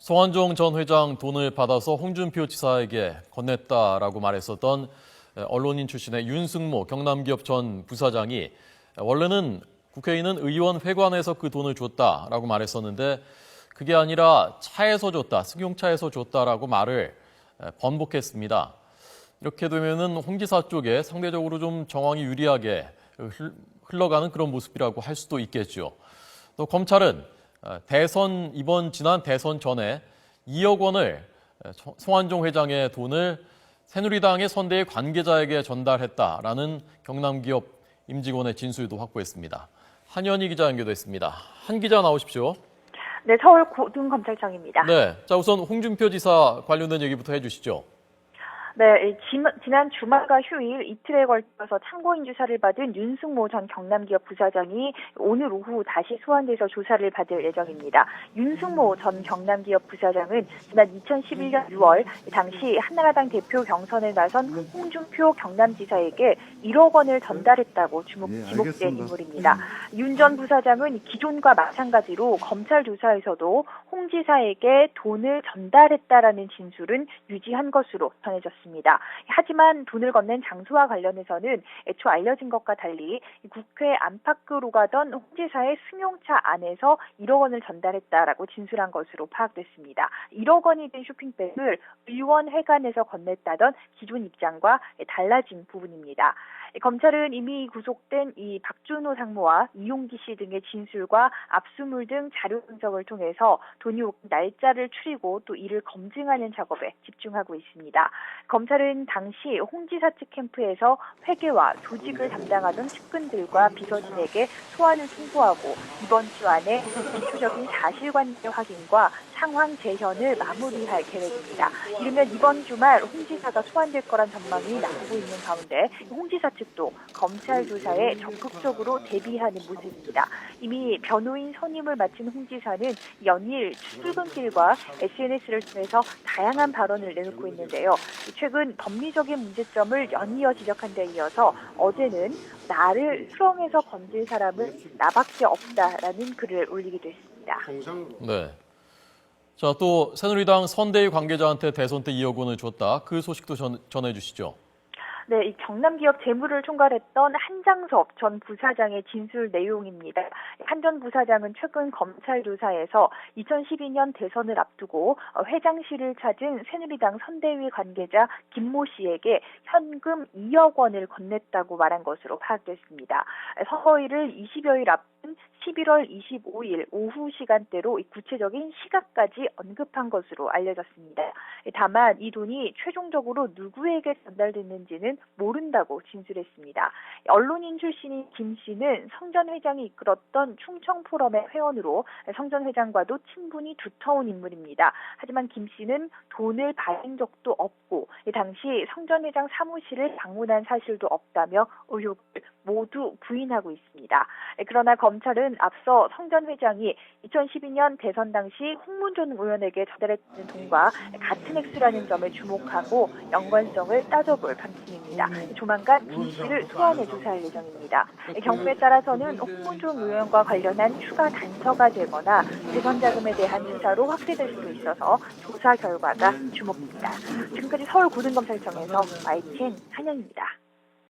성완종 전 회장 돈을 받아서 홍준표 지사에게 건넸다라고 말했었던 언론인 출신의 윤승모 경남기업 전 부사장이 원래는 국회에 있는 의원 회관에서 그 돈을 줬다라고 말했었는데 그게 아니라 차에서 줬다, 승용차에서 줬다라고 말을 번복했습니다. 이렇게 되면은 홍 지사 쪽에 상대적으로 좀 정황이 유리하게 흘러가는 그런 모습이라고 할 수도 있겠죠. 또 검찰은 이번 지난 대선 전에 2억 원을 성완종 회장의 돈을 새누리당의 선대위 관계자에게 전달했다라는 경남기업 임직원의 진술도 확보했습니다. 한현희 기자 연결됐습니다. 한 기자 나오십시오. 네, 서울 고등검찰청입니다. 네, 자 우선 홍준표 지사 관련된 얘기부터 해주시죠. 네, 지난 주말과 휴일 이틀에 걸쳐서 참고인 조사를 받은 윤승모 전 경남기업 부사장이 오늘 오후 다시 소환돼서 조사를 받을 예정입니다. 윤승모 전 경남기업 부사장은 지난 2011년 6월 당시 한나라당 대표 경선에 나선 홍준표 경남지사에게 1억 원을 전달했다고 지목된 인물입니다. 윤 전 부사장은 기존과 마찬가지로 검찰 조사에서도 홍 지사에게 돈을 전달했다라는 진술은 유지한 것으로 전해졌습니다. 하지만 돈을 건넨 장소와 관련해서는 애초 알려진 것과 달리 국회 안팎으로 가던 홍 지사의 승용차 안에서 1억 원을 전달했다라고 진술한 것으로 파악됐습니다. 1억 원이 된 쇼핑백을 의원회관에서 건넸다던 기존 입장과 달라진 부분입니다. 검찰은 이미 구속된 이 박준호 상무와 이용기 씨 등의 진술과 압수물 등 자료 분석을 통해서 돈이 온 날짜를 추리고 또 이를 검증하는 작업에 집중하고 있습니다. 검찰은 당시 홍 지사 측 캠프에서 회계와 조직을 담당하던 측근들과 비서진에게 소환을 통보하고 이번 주 안에 기초적인 사실관계 확인과 상황 재현을 마무리할 계획입니다. 이르면 이번 주말 홍 지사가 소환될 거란 전망이 나오고 있는 가운데 홍 지사 측도 검찰 조사에 적극적으로 대비하는 모습입니다. 이미 변호인 선임을 마친 홍 지사는 연일 출근길과 SNS를 통해서 다양한 발언을 내놓고 있는데요. 최근 법리적인 문제점을 연이어 지적한 데 이어서 어제는 나를 수렁에서 건질 사람은 나밖에 없다라는 글을 올리기도 했습니다. 네. 자, 또 새누리당 선대위 관계자한테 대선 때 2억 원을 줬다. 그 소식도 전해 주시죠. 네, 이 경남기업 재무를 총괄했던 한장섭 전 부사장의 진술 내용입니다. 한 전 부사장은 최근 검찰 조사에서 2012년 대선을 앞두고 회장실을 찾은 새누리당 선대위 관계자 김모 씨에게 현금 2억 원을 건넸다고 말한 것으로 파악됐습니다. 선거일을 20여일 앞둔 11월 25일 오후 시간대로 구체적인 시각까지 언급한 것으로 알려졌습니다. 다만 이 돈이 최종적으로 누구에게 전달됐는지는 모른다고 진술했습니다. 언론인 출신인 김 씨는 성 전 회장이 이끌었던 충청 포럼의 회원으로 성 전 회장과도 친분이 두터운 인물입니다. 하지만 김 씨는 돈을 받은 적도 없고 당시 성 전 회장 사무실을 방문한 사실도 없다며 의혹을 모두 부인하고 있습니다. 그러나 검찰은 앞서 성 전 회장이 2012년 대선 당시 홍문종 의원에게 전달했던 돈과 같은 액수라는 점에 주목하고 연관성을 따져볼 방침입니다. 조만간 김 씨를 소환해 조사할 예정입니다. 경우에 따라서는 홍문종 의원과 관련한 추가 단서가 되거나 대선 자금에 대한 수사로 확대될 수도 있어서 조사 결과가 주목됩니다. 지금까지 서울고등검찰청에서 YTN 한영입니다.